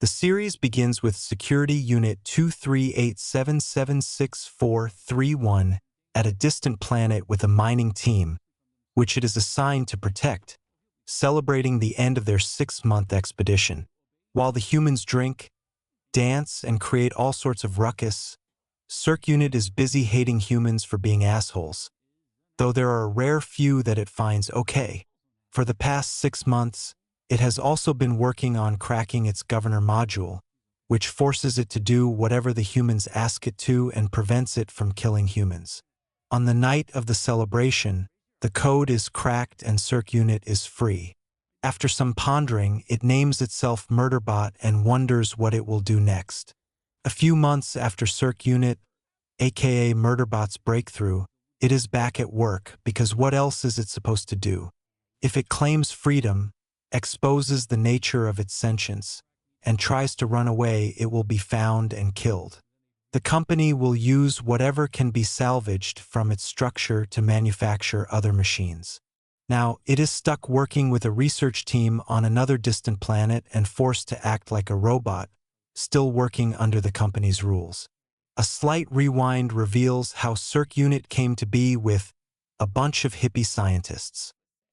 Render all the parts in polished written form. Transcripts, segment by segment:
The series begins with Security Unit 238776431 at a distant planet with a mining team, which it is assigned to protect, celebrating the end of their 6-month expedition. While the humans drink, dance, and create all sorts of ruckus, Circ Unit is busy hating humans for being assholes, though there are a rare few that it finds okay. For the past 6 months, it has also been working on cracking its governor module, which forces it to do whatever the humans ask it to and prevents it from killing humans. On the night of the celebration, the code is cracked and Circ Unit is free. After some pondering, it names itself Murderbot and wonders what it will do next. A few months after Circ Unit, aka Murderbot's breakthrough, it is back at work because what else is it supposed to do? If it claims freedom, exposes the nature of its sentience, and tries to run away, it will be found and killed. The company will use whatever can be salvaged from its structure to manufacture other machines. Now, it is stuck working with a research team on another distant planet and forced to act like a robot, still working under the company's rules. A slight rewind reveals how Circ Unit came to be with a bunch of hippie scientists.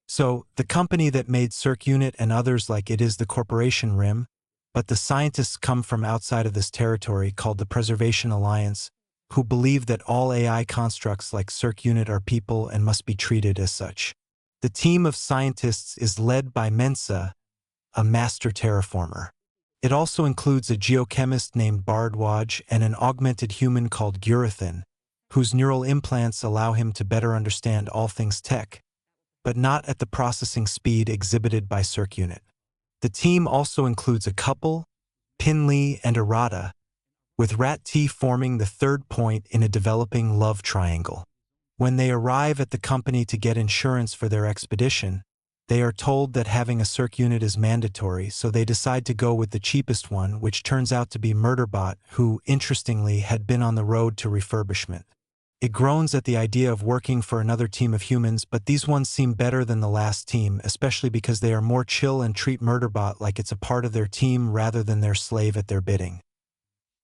So, the company that made Circ Unit and others like it is the Corporation RIM, but the scientists come from outside of this territory called the Preservation Alliance, who believe that all AI constructs like Circ Unit are people and must be treated as such. The team of scientists is led by Mensa, a master terraformer. It also includes a geochemist named Bardwaj and an augmented human called Gurathan, whose neural implants allow him to better understand all things tech, but not at the processing speed exhibited by Circ Unit. The team also includes a couple, Pinley and Arata, with Rat T forming the third point in a developing love triangle. When they arrive at the company to get insurance for their expedition, they are told that having a Circ Unit is mandatory, so they decide to go with the cheapest one, which turns out to be Murderbot, who, interestingly, had been on the road to refurbishment. It groans at the idea of working for another team of humans, but these ones seem better than the last team, especially because they are more chill and treat Murderbot like it's a part of their team rather than their slave at their bidding.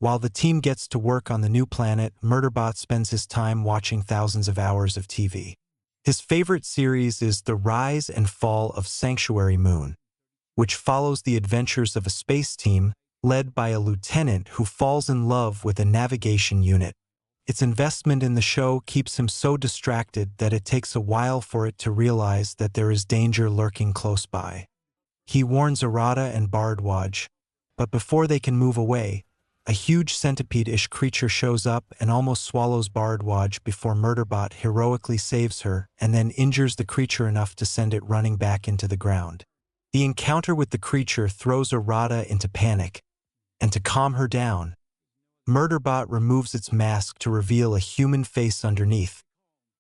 While the team gets to work on the new planet, Murderbot spends his time watching thousands of hours of TV. His favorite series is The Rise and Fall of Sanctuary Moon, which follows the adventures of a space team led by a lieutenant who falls in love with a navigation unit. Its investment in the show keeps him so distracted that it takes a while for it to realize that there is danger lurking close by. He warns Arata and Bardwaj, but before they can move away, a huge centipede-ish creature shows up and almost swallows Bardwaj before Murderbot heroically saves her and then injures the creature enough to send it running back into the ground. The encounter with the creature throws Arata into panic, and to calm her down, Murderbot removes its mask to reveal a human face underneath,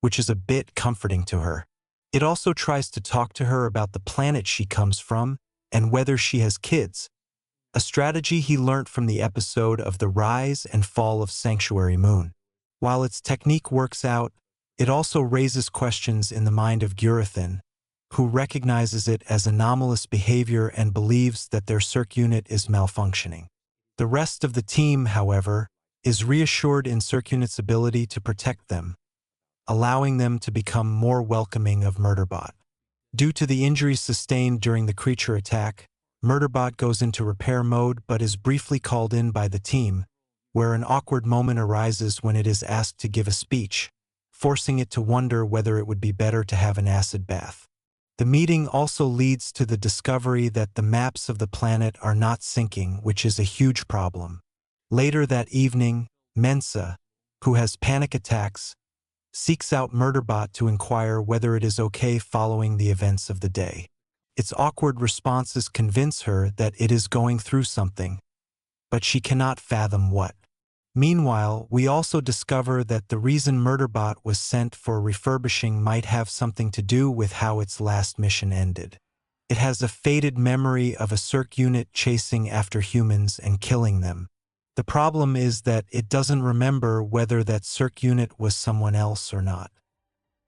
which is a bit comforting to her. It also tries to talk to her about the planet she comes from and whether she has kids, a strategy he learnt from the episode of The Rise and Fall of Sanctuary Moon. While its technique works out, it also raises questions in the mind of Gurathan, who recognizes it as anomalous behavior and believes that their Circ Unit is malfunctioning. The rest of the team, however, is reassured in Circ Unit's ability to protect them, allowing them to become more welcoming of Murderbot. Due to the injuries sustained during the creature attack, Murderbot goes into repair mode but is briefly called in by the team, where an awkward moment arises when it is asked to give a speech, forcing it to wonder whether it would be better to have an acid bath. The meeting also leads to the discovery that the maps of the planet are not syncing, which is a huge problem. Later that evening, Mensa, who has panic attacks, seeks out Murderbot to inquire whether it is okay following the events of the day. Its awkward responses convince her that it is going through something, but she cannot fathom what. Meanwhile, we also discover that the reason Murderbot was sent for refurbishing might have something to do with how its last mission ended. It has a faded memory of a Circ Unit chasing after humans and killing them. The problem is that it doesn't remember whether that Circ Unit was someone else or not.